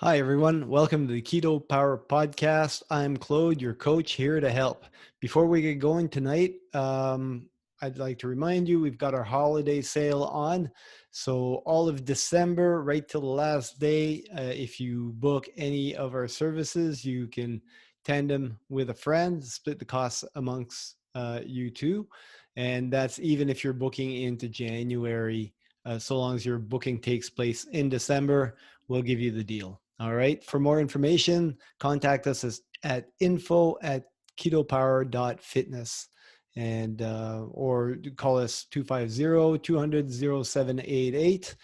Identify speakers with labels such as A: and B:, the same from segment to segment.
A: Hi, everyone. Welcome to the Ketopower podcast. I'm Claude, your coach, here to help. Before we get going tonight, I'd like to remind you we've got our holiday sale on. So, all of December, right till the last day, if you book any of our services, you can tandem with a friend, split the costs amongst you two. And that's even if you're booking into January, so long as your booking takes place in December, we'll give you the deal. All right. For more information, contact us at info@ketopower.fitness and or call us 250-200-0788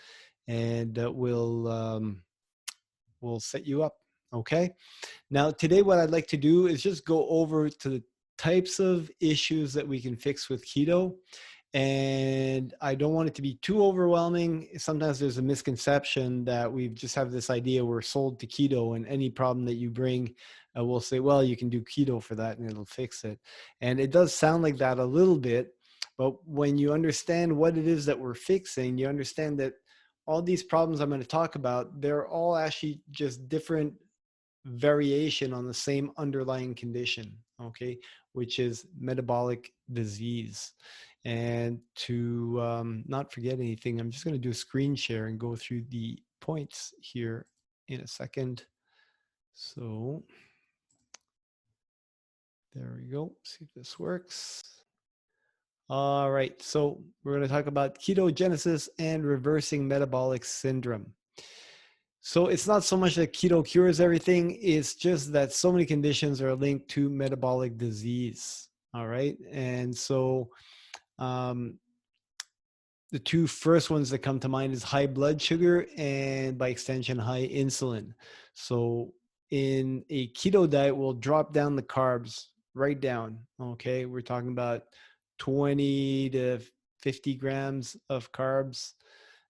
A: and we'll set you up. Okay. Now, today, what I'd like to do is just go over to the types of issues that we can fix with keto. And I don't want it to be too overwhelming. Sometimes there's a misconception that we just have this idea we're sold to keto, and any problem that you bring, we'll say, well, you can do keto for that and it'll fix it. And it does sound like that a little bit. But when you understand what it is that we're fixing, you understand that all these problems I'm going to talk about, they're all actually just different variation on the same underlying condition, okay, which is metabolic disease. And to not forget anything, I'm just going to do a screen share and go through the points here in a second. So there we go. See if this works. All right, so we're going to talk about ketogenesis and reversing metabolic syndrome. So it's not so much that keto cures everything, it's just that so many conditions are linked to metabolic disease. All right. And so um, the two first ones that come to mind is high blood sugar and by extension, high insulin. So in a keto diet, we'll drop down the carbs right down. Okay. We're talking about 20 to 50 grams of carbs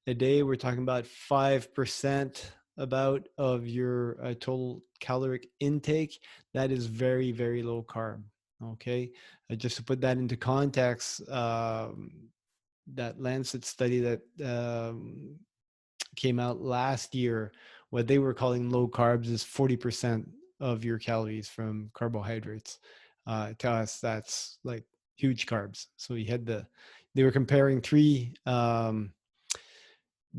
A: a day. We're talking about 5% about of your total caloric intake. That is very, very low carb. Okay. Just to put that into context, that Lancet study that came out last year, what they were calling low carbs is 40% of your calories from carbohydrates. To us, that's like huge carbs. So they were comparing three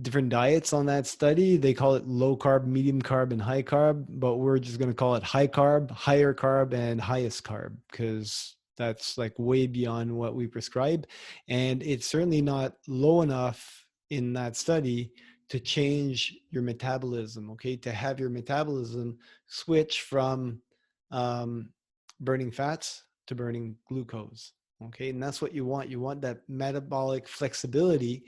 A: different diets on that study. They call it low carb, medium carb, and high carb, but we're just going to call it high carb, higher carb, and highest carb because that's like way beyond what we prescribe. And it's certainly not low enough in that study to change your metabolism, okay? To have your metabolism switch from burning fats to burning glucose, okay? And that's what you want. You want that metabolic flexibility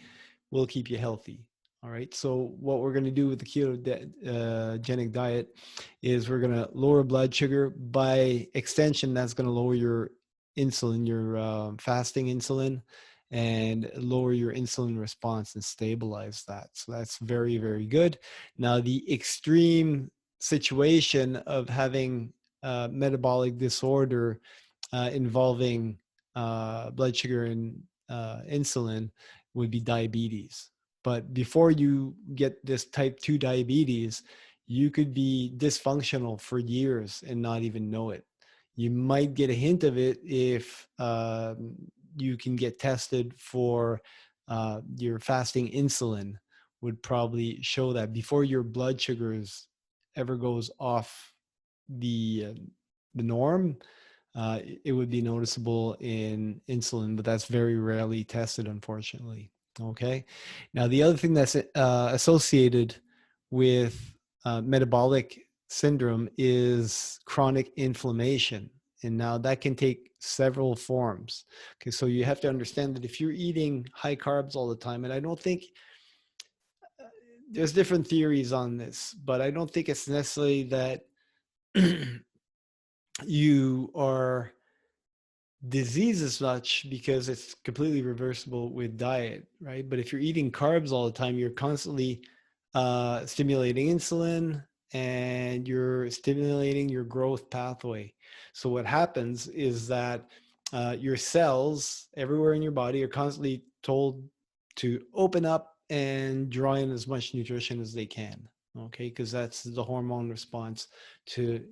A: will keep you healthy. All right. So what we're going to do with the ketogenic diet is we're going to lower blood sugar. By extension, that's going to lower your insulin, your fasting insulin, and lower your insulin response and stabilize that. So that's very, very good. Now, the extreme situation of having metabolic disorder involving blood sugar and insulin would be diabetes. But before you get this type 2 diabetes, you could be dysfunctional for years and not even know it. You might get a hint of it if you can get tested for your fasting insulin would probably show that before your blood sugars ever goes off the the norm, it would be noticeable in insulin, but that's very rarely tested, unfortunately. Okay. Now, the other thing that's associated with metabolic syndrome is chronic inflammation. And now that can take several forms. Okay. So you have to understand that if you're eating high carbs all the time, and I don't think there's different theories on this, but I don't think it's necessarily that you are disease as such because it's completely reversible with diet, right? But if you're eating carbs all the time, you're constantly stimulating insulin and you're stimulating your growth pathway. So what happens is that your cells everywhere in your body are constantly told to open up and draw in as much nutrition as they can. okay, because that's the hormone response to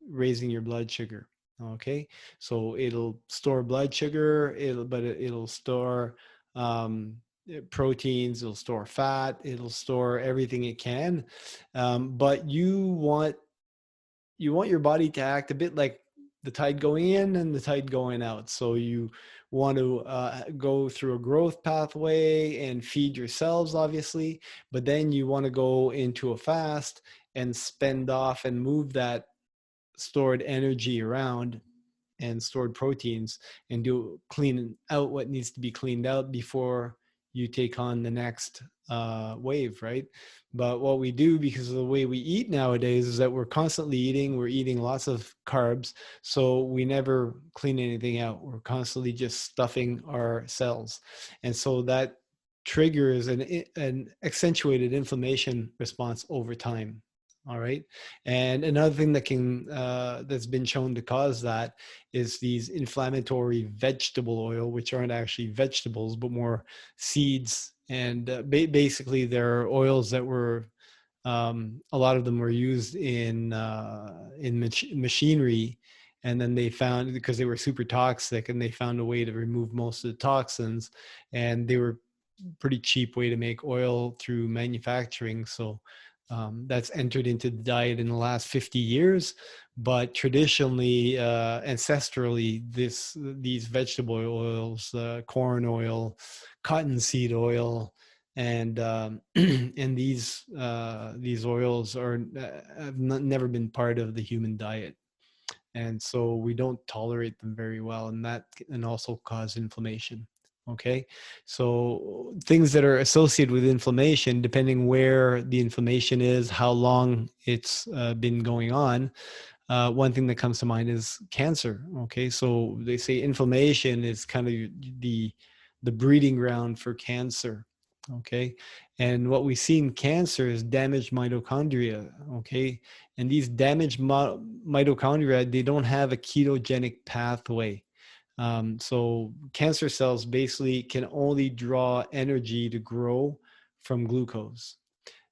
A: raising your blood sugar. Okay, so it'll store blood sugar, it'll store um, proteins, it'll store fat, it'll store everything it can. But you want your body to act a bit like the tide going in and the tide going out. So you want to go through a growth pathway and feed your cells, obviously, but then you want to go into a fast and spend off and move that stored energy around and stored proteins and do clean out what needs to be cleaned out before you take on the next wave, right? But what we do, because of the way we eat nowadays, is that we're constantly eating, we're eating lots of carbs, so we never clean anything out. We're constantly just stuffing our cells, and so that triggers an accentuated inflammation response over time. All right. And another thing that can that's been shown to cause that is these inflammatory vegetable oil, which aren't actually vegetables but more seeds. And basically, they're oils that were a lot of them were used in machinery, and then they found, because they were super toxic, and they found a way to remove most of the toxins, and they were pretty cheap way to make oil through manufacturing. So that's entered into the diet in the last 50 years. But traditionally, ancestrally, these vegetable oils, corn oil, cottonseed oil, and and these oils are have never been part of the human diet, and so we don't tolerate them very well, and that can also cause inflammation. Okay, so things that are associated with inflammation, depending where the inflammation is, how long it's been going on, one thing that comes to mind is cancer. Okay, so they say inflammation is kind of the the breeding ground for cancer. Okay, and what we see in cancer is damaged mitochondria. Okay, and these damaged mitochondria, they don't have a ketogenic pathway. So cancer cells basically can only draw energy to grow from glucose.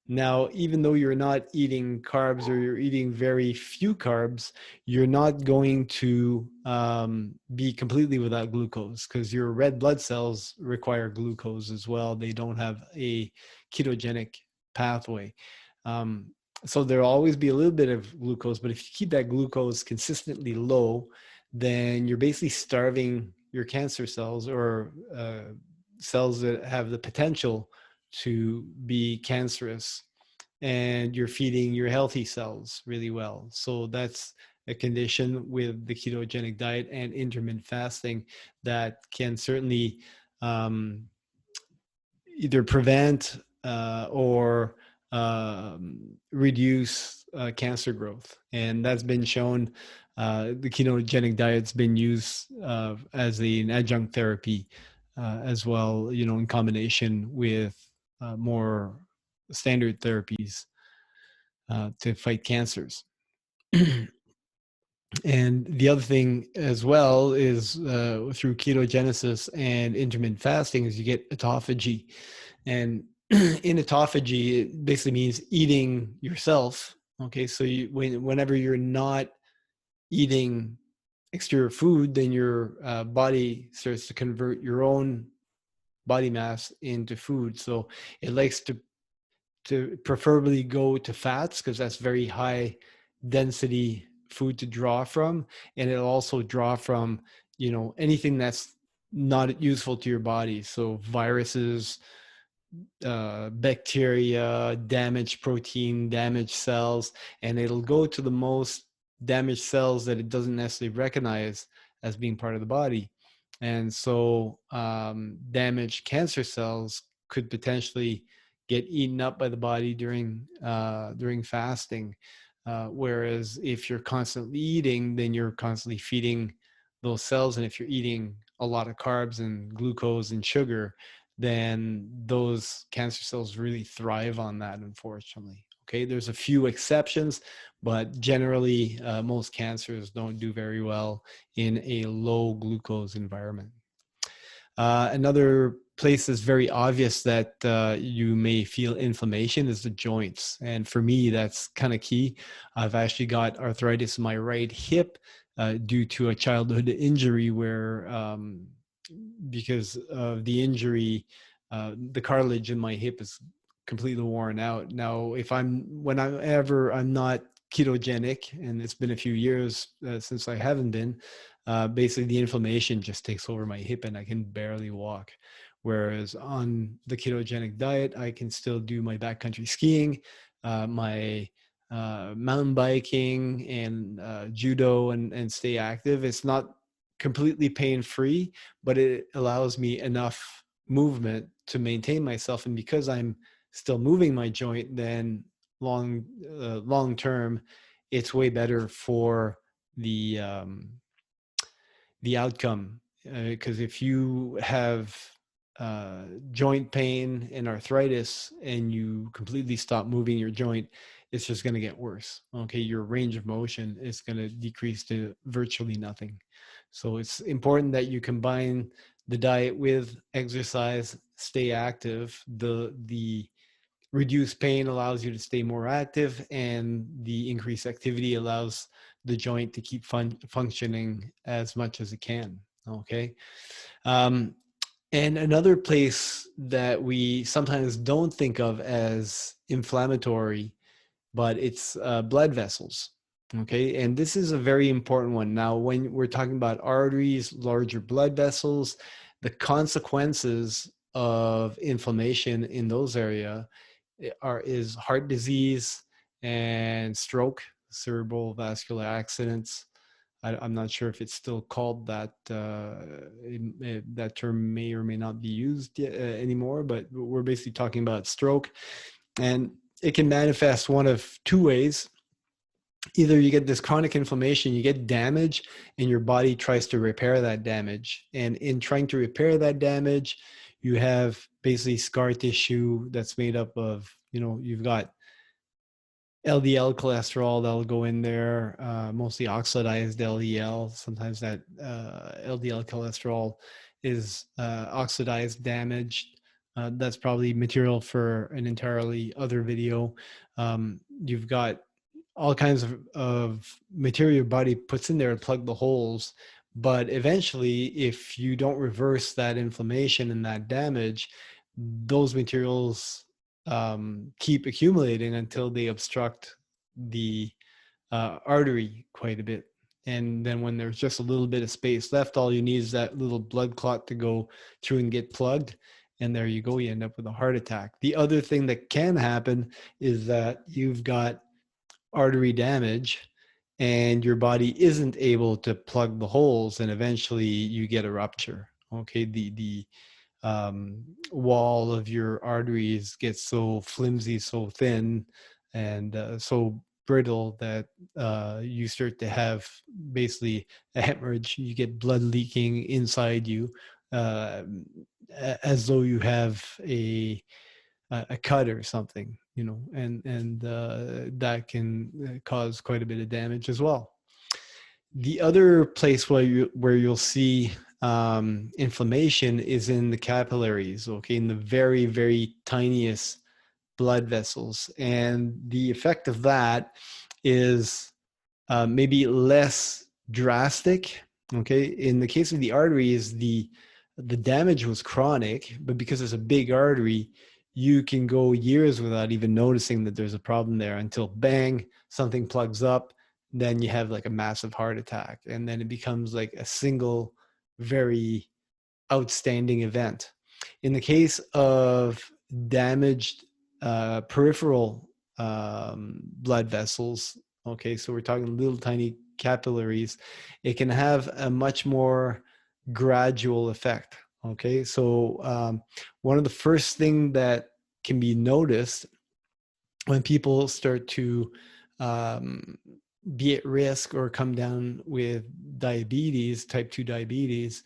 A: Now, even though you're not eating carbs, or you're eating very few carbs, you're not going to be completely without glucose, because your red blood cells require glucose as well. They don't have a ketogenic pathway. Um, so there'll always be a little bit of glucose, but if you keep that glucose consistently low, then you're basically starving your cancer cells, or cells that have the potential to be cancerous, and you're feeding your healthy cells really well. So that's a condition with the ketogenic diet and intermittent fasting that can certainly um, either prevent or reduce cancer growth. And that's been shown. The ketogenic diet's been used as an adjunct therapy as well, you know, in combination with more standard therapies to fight cancers. And the other thing as well is through ketogenesis and intermittent fasting is you get autophagy. And in autophagy, it basically means eating yourself. Okay, so whenever you're not eating exterior food, then your body starts to convert your own body mass into food. So it likes to preferably go to fats, because that's very high density food to draw from, and it'll also draw from, you know, anything that's not useful to your body. So viruses, bacteria, damaged protein, damaged cells, and it'll go to the most damaged cells that it doesn't necessarily recognize as being part of the body. And so damaged cancer cells could potentially get eaten up by the body during fasting. Whereas if you're constantly eating, then you're constantly feeding those cells. And if you're eating a lot of carbs and glucose and sugar, then those cancer cells really thrive on that, unfortunately. Okay, there's a few exceptions, but generally, most cancers don't do very well in a low glucose environment. Another place that's very obvious that you may feel inflammation is the joints. And for me, that's kind of key. I've actually got arthritis in my right hip due to a childhood injury where, because of the injury, the cartilage in my hip is completely worn out. Now, whenever I'm not ketogenic, and it's been a few years since I haven't been, basically the inflammation just takes over my hip and I can barely walk. Whereas on the ketogenic diet, I can still do my backcountry skiing, my mountain biking, and judo, and stay active. It's not completely pain free, but it allows me enough movement to maintain myself. And because I'm still moving my joint, then long term, it's way better for the outcome. Because if you have joint pain and arthritis and you completely stop moving your joint, it's just going to get worse. Okay, your range of motion is going to decrease to virtually nothing. So it's important that you combine the diet with exercise, stay active. The reduced pain allows you to stay more active, and the increased activity allows the joint to keep functioning as much as it can. Okay. Um, and another place that we sometimes don't think of as inflammatory, but it's blood vessels. Okay. And this is a very important one. Now, when we're talking about arteries, larger blood vessels, the consequences of inflammation in those areas is heart disease and stroke, cerebral vascular accidents. I'm not sure if it's still called that. That term may or may not be used anymore, but we're basically talking about stroke. And it can manifest one of two ways. Either you get this chronic inflammation, you get damage, and your body tries to repair that damage. And in trying to repair that damage, you have basically scar tissue that's made up of, you've got LDL cholesterol that'll go in there, mostly oxidized LDL. Sometimes that LDL cholesterol is oxidized, damaged. That's probably material for an entirely other video. You've got all kinds of material your body puts in there to plug the holes. But eventually, if you don't reverse that inflammation and that damage, those materials keep accumulating until they obstruct the artery quite a bit. And then when there's just a little bit of space left, all you need is that little blood clot to go through and get plugged. And there you go, you end up with a heart attack. The other thing that can happen is that you've got artery damage and your body isn't able to plug the holes, and eventually you get a rupture. Okay, the wall of your arteries gets so flimsy, so thin, and so brittle that you start to have basically a hemorrhage. You get blood leaking inside you, uh, as though you have a cut or something, and that can cause quite a bit of damage as well. The other place where you'll see inflammation is in the capillaries, okay, in the very, very tiniest blood vessels. And the effect of that is maybe less drastic. Okay, in the case of the arteries, the damage was chronic, but because it's a big artery, you can go years without even noticing that there's a problem there until bang, something plugs up. Then you have like a massive heart attack, and then it becomes like a single very outstanding event. In the case of damaged peripheral blood vessels, okay, so we're talking little tiny capillaries, it can have a much more gradual effect. Okay, so one of the first things that can be noticed when people start to um, be at risk or come down with diabetes, type 2 diabetes,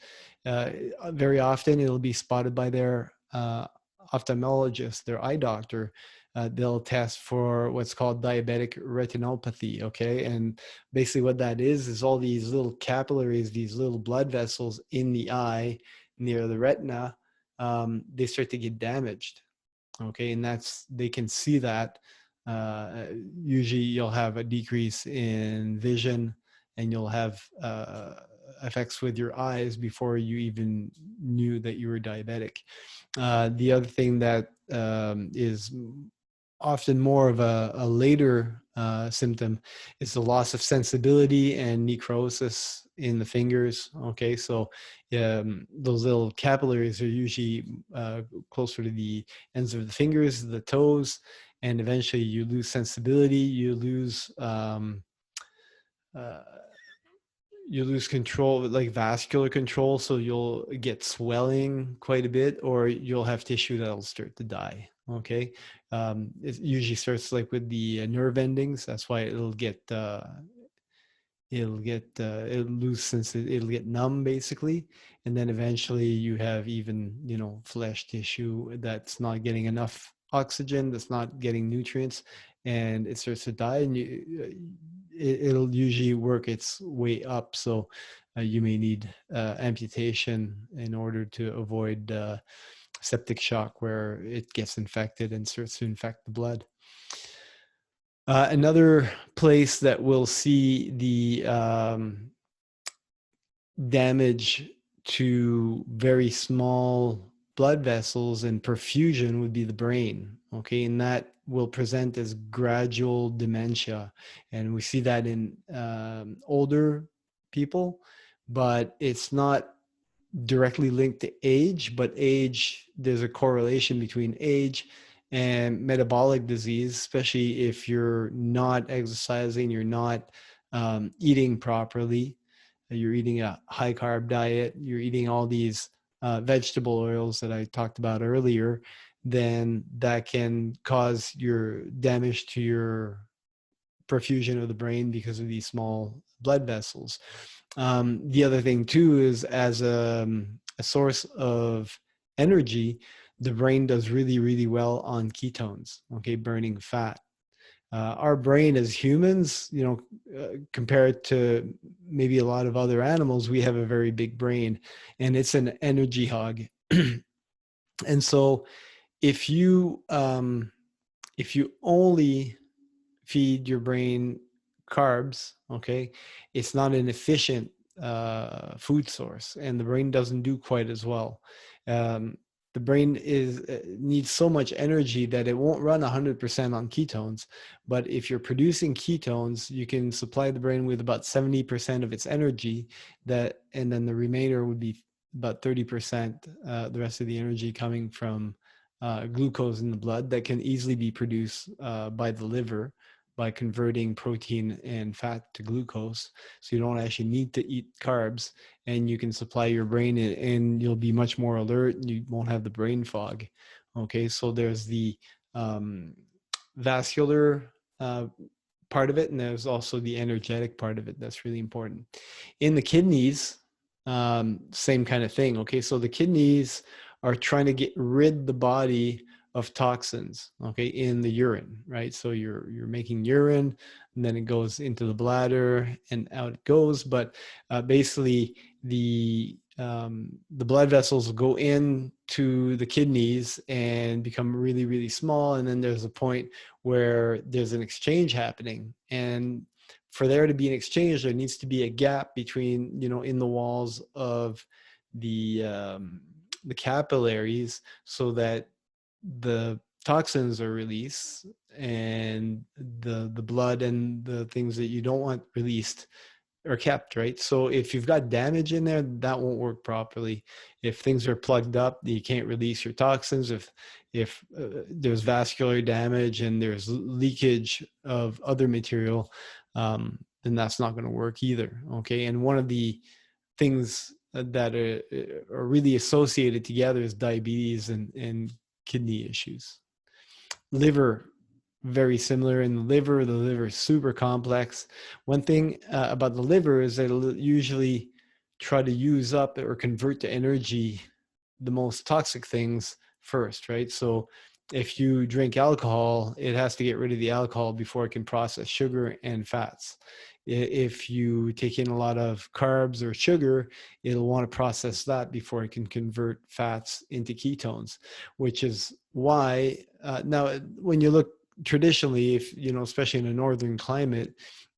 A: very often it'll be spotted by their ophthalmologist, their eye doctor. They'll test for what's called diabetic retinopathy, okay? And basically what that is all these little capillaries, these little blood vessels in the eye near the retina, they start to get damaged. Okay, and they can see that. Usually you'll have a decrease in vision, and you'll have effects with your eyes before you even knew that you were diabetic. The other thing that is often more of a later symptom is the loss of sensibility and necrosis in the fingers. Okay, so those little capillaries are usually closer to the ends of the fingers, the toes, and eventually you lose sensibility, uh, you lose control, like vascular control, so you'll get swelling quite a bit, or you'll have tissue that'll start to die. Okay, it usually starts like with the nerve endings. That's why it'll lose it'll get numb basically, and then eventually you have even flesh tissue that's not getting enough oxygen, that's not getting nutrients, and it starts to die, and it'll usually work its way up. So you may need amputation in order to avoid septic shock, where it gets infected and starts to infect the blood. Another place that we'll see the damage to very small blood vessels and perfusion would be the brain. Okay, and that will present as gradual dementia, and we see that in older people, but it's not directly linked to age. But age, there's a correlation between age and metabolic disease, especially if you're not exercising, you're not eating properly, you're eating a high carb diet, you're eating all these vegetable oils that I talked about earlier, then that can cause your damage to your perfusion of the brain because of these small blood vessels. The other thing too is, as a source of energy, the brain does really, really well on ketones, okay, burning fat. Our brain as humans, compared to maybe a lot of other animals, we have a very big brain, and it's an energy hog. And so if you only feed your brain carbs, okay, it's not an efficient food source, and the brain doesn't do quite as well. The brain needs so much energy that it won't run 100% on ketones. But if you're producing ketones, you can supply the brain with about 70% of its energy, and then the remainder would be about 30%, the rest of the energy coming from glucose in the blood that can easily be produced by the liver by converting protein and fat to glucose. So you don't actually need to eat carbs, and you can supply your brain, and you'll be much more alert, and you won't have the brain fog. Okay, so there's the vascular part of it, and there's also the energetic part of it that's really important. In the kidneys, same kind of thing. Okay, so the kidneys are trying to get rid the body of toxins, okay, in the urine, right? So you're making urine, and then it goes into the bladder and out it goes. But basically, the blood vessels go into the kidneys and become really, really small, and then there's a point where there's an exchange happening, and for there to be an exchange, there needs to be a gap between, in the walls of the capillaries, so that the toxins are released, and the blood and the things that you don't want released are kept, right? So if you've got damage in there, that won't work properly. If things are plugged up, you can't release your toxins. If there's vascular damage and there's leakage of other material, then that's not going to work either. Okay, and one of the things that are really associated together is diabetes and kidney issues. Liver, very similar in the liver. The liver is super complex. One thing about the liver is that it'll usually try to use up or convert to energy the most toxic things first, right? So if you drink alcohol, it has to get rid of the alcohol before it can process sugar and fats. If you take in a lot of carbs or sugar, it'll want to process that before it can convert fats into ketones, which is why now when you look traditionally, if you know, especially in a northern climate,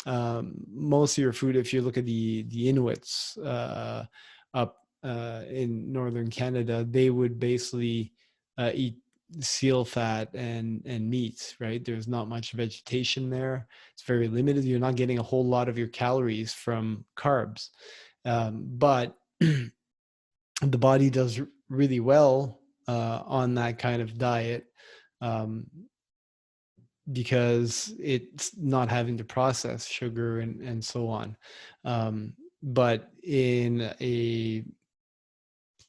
A: most of your food, if you look at the Inuits up in northern Canada, they would basically eat seal fat and meat, right? There's not much vegetation there. It's very limited. You're not getting a whole lot of your calories from carbs. But the body does really well on that kind of diet um, because it's not having to process sugar and so on. But in a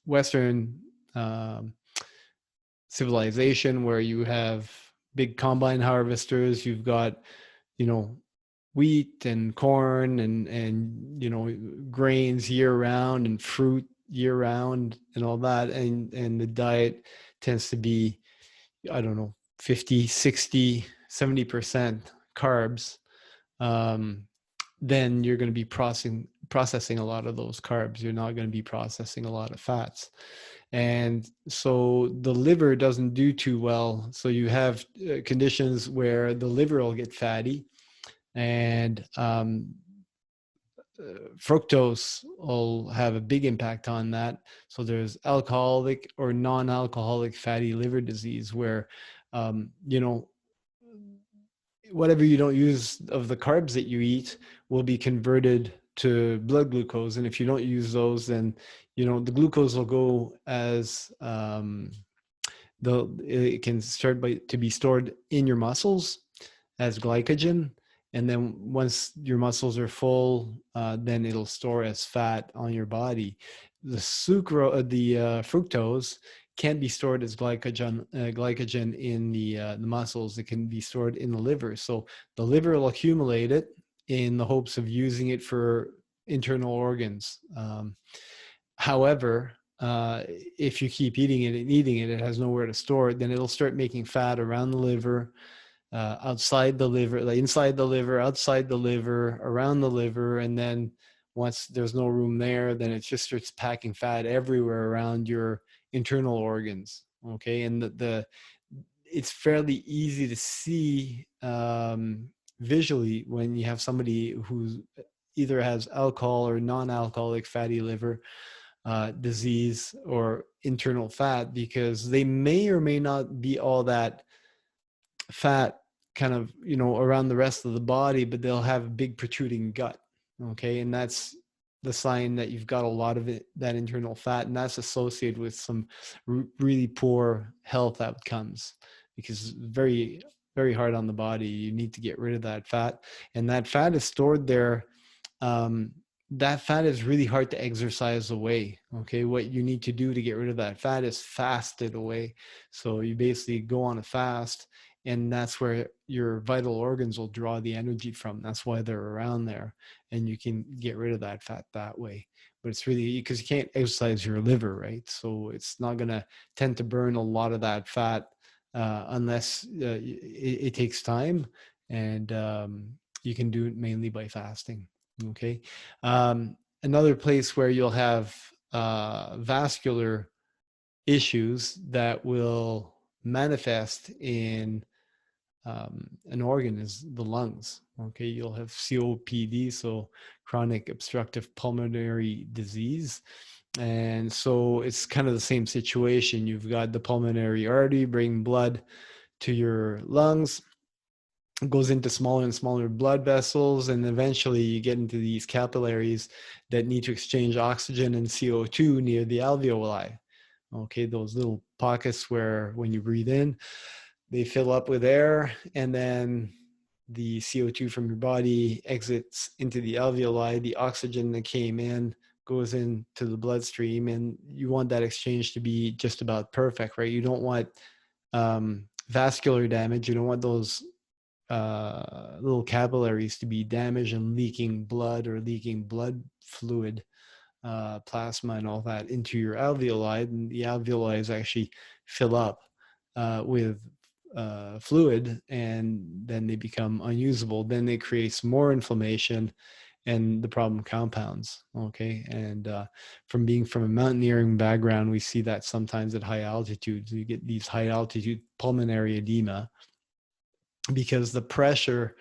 A: Western um, civilization where you have big combine harvesters, you've got, you know, wheat and corn and you know, grains year round and fruit year round and all that, and the diet tends to be, I don't know, 50, 60, 70% carbs. um, then you're going to be processing a lot of those carbs. You're not going to be processing a lot of fats. And so the liver doesn't do too well. So you have conditions where the liver will get fatty, and fructose will have a big impact on that. So there's alcoholic or non-alcoholic fatty liver disease, where you know, whatever you don't use of the carbs that you eat will be converted to blood glucose, and if you don't use those, then you know, the glucose will go as it can start to be stored in your muscles as glycogen, and then once your muscles are full, then it'll store as fat on your body. The fructose can't be stored as glycogen in the muscles. It can be stored in the liver. So the liver will accumulate it in the hopes of using it for internal organs. However, if you keep eating it and eating it, it has nowhere to store it, then it'll start making fat around the liver, outside the liver, like inside the liver, outside the liver, around the liver. And then once there's no room there, then it just starts packing fat everywhere around your internal organs. Okay. And it's fairly easy to see visually when you have somebody who either has alcohol or non-alcoholic fatty liver disease or internal fat, because they may or may not be all that fat kind of, you know, around the rest of the body, but they'll have a big protruding gut. Okay. And that's the sign that you've got a lot of it, that internal fat, and that's associated with some really poor health outcomes, because it's very, very hard on the body. You need to get rid of that fat, and that fat is stored there. um, that fat is really hard to exercise away. Okay, what you need to do to get rid of that fat is fast it away. So you basically go on a fast, and that's where your vital organs will draw the energy from. That's why they're around there, and you can get rid of that fat that way. But it's really because you can't exercise your liver, right? So it's not going to tend to burn a lot of that fat unless it takes time, and you can do it mainly by fasting. Okay. Another place where you'll have vascular issues that will manifest in an organ is the lungs. Okay. You'll have COPD, so chronic obstructive pulmonary disease. And so it's kind of the same situation. You've got the pulmonary artery bringing blood to your lungs, goes into smaller and smaller blood vessels, and eventually you get into these capillaries that need to exchange oxygen and CO2 near the alveoli. Okay, those little pockets where when you breathe in, they fill up with air, and then the CO2 from your body exits into the alveoli. The oxygen that came in goes into the bloodstream, and you want that exchange to be just about perfect, right? You don't want vascular damage. You don't want those little capillaries to be damaged and leaking blood or leaking blood fluid, plasma and all that into your alveoli, and the alveoli actually fill up with fluid, and then they become unusable. Then it creates more inflammation, and the problem compounds. Okay, and from being from a mountaineering background, we see that sometimes at high altitudes you get these high altitude pulmonary edema because the pressure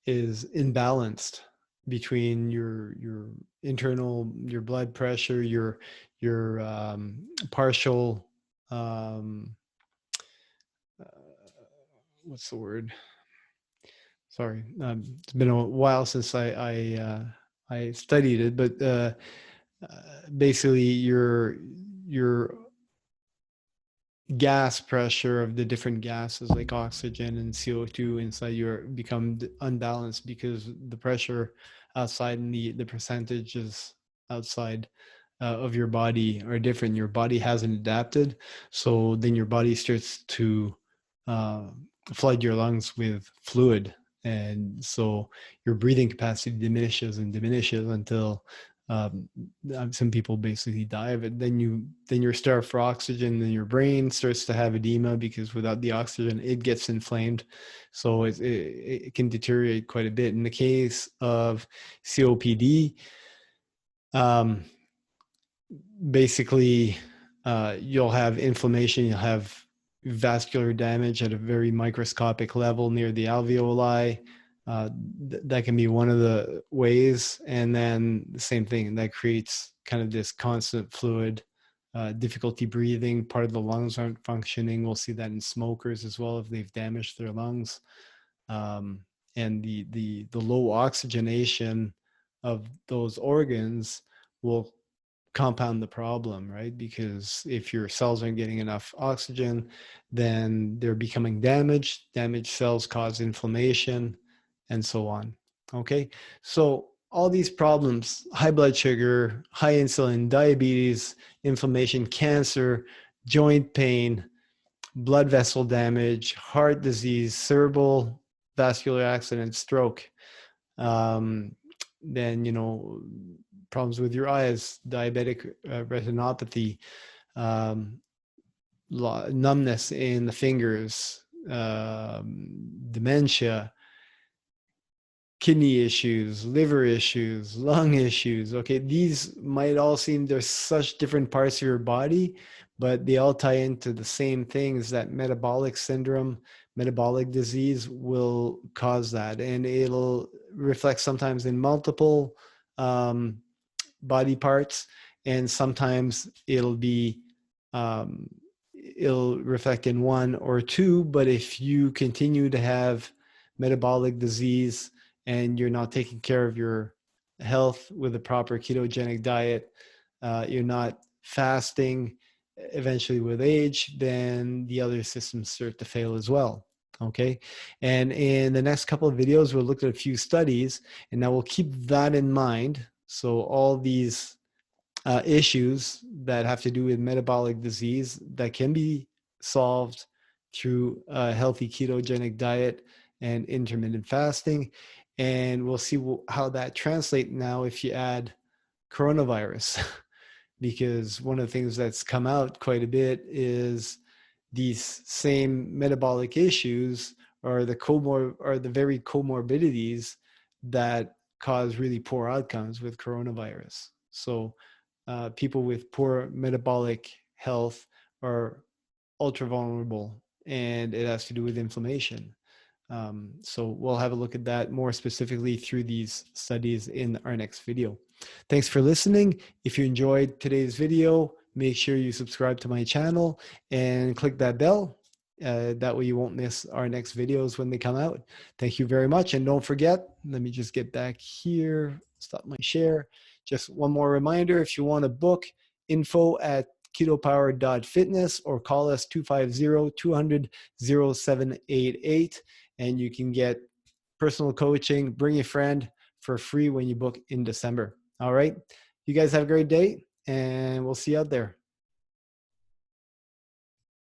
A: is imbalanced between your internal, your blood pressure, your partial uh, what's the word, sorry, it's been a while since I studied it, but basically your gas pressure of the different gases like oxygen and CO2 inside your become unbalanced because the pressure outside and the percentages outside of your body are different. Your body hasn't adapted, so then your body starts to uh, flood your lungs with fluid, and so your breathing capacity diminishes and diminishes until um, some people basically die of it. Then you're starved for oxygen, and your brain starts to have edema because without the oxygen, it gets inflamed. So it can deteriorate quite a bit. In the case of COPD, basically you'll have inflammation, you'll have vascular damage at a very microscopic level near the alveoli. That can be one of the ways. And then the same thing, that creates kind of this constant fluid, difficulty breathing, part of the lungs aren't functioning. We'll see that in smokers as well if they've damaged their lungs. And the low oxygenation of those organs will compound the problem, right? Because if your cells aren't getting enough oxygen, then they're becoming damaged. Damaged cells cause inflammation, and so on. Okay, so all these problems: high blood sugar, high insulin, diabetes, inflammation, cancer, joint pain, blood vessel damage, heart disease, cerebral vascular accident, stroke. Um, then, problems with your eyes, diabetic retinopathy, numbness in the fingers, dementia, kidney issues, liver issues, lung issues. Okay, these might all seem, there's such different parts of your body, but they all tie into the same things. That metabolic syndrome, metabolic disease will cause that, and it'll reflect sometimes in multiple body parts, and sometimes it'll reflect in one or two. But if you continue to have metabolic disease and you're not taking care of your health with a proper ketogenic diet, you're not fasting, eventually with age, then the other systems start to fail as well. Okay. And in the next couple of videos, we'll look at a few studies, and now we'll keep that in mind. So all these issues that have to do with metabolic disease that can be solved through a healthy ketogenic diet and intermittent fasting. And we'll see how that translates now if you add coronavirus, because one of the things that's come out quite a bit is these same metabolic issues are the very comorbidities that cause really poor outcomes with coronavirus. So people with poor metabolic health are ultra vulnerable, and it has to do with inflammation. So we'll have a look at that more specifically through these studies in our next video. Thanks for listening. If you enjoyed today's video, make sure you subscribe to my channel and click that bell. That way you won't miss our next videos when they come out. Thank you very much. And don't forget, let me just get back here, stop my share. Just one more reminder, if you want to book, info@ketopower.fitness, or call us 250-200-0788, and you can get personal coaching, bring a friend, for free when you book in December. All right. You guys have a great day, and we'll see you out there.